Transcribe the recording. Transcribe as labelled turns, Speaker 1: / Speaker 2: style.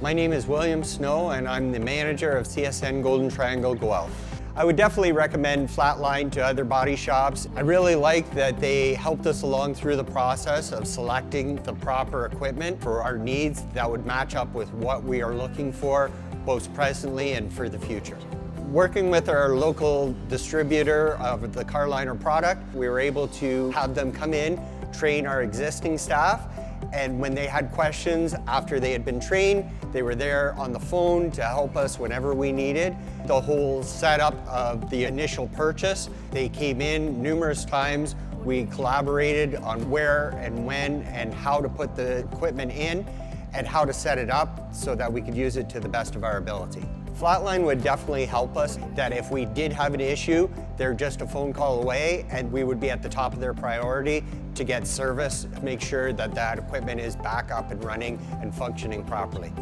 Speaker 1: My name is William Snow and I'm the manager of CSN Golden Triangle Guelph. I would definitely recommend Flatline to other body shops. I really like that they helped us along through the process of selecting the proper equipment for our needs that would match up with what we are looking for, both presently and for the future. Working with our local distributor of the car liner product, we were able to have them come in, train our existing staff, and when they had questions after they had been trained, they were there on the phone to help us whenever we needed. The whole setup of the initial purchase, they came in numerous times. We collaborated on where and when and how to put the equipment in and how to set it up so that we could use it to the best of our ability. Flatline would definitely help us, that if we did have an issue, they're just a phone call away and we would be at the top of their priority to get service, make sure that that equipment is back up and running and functioning properly.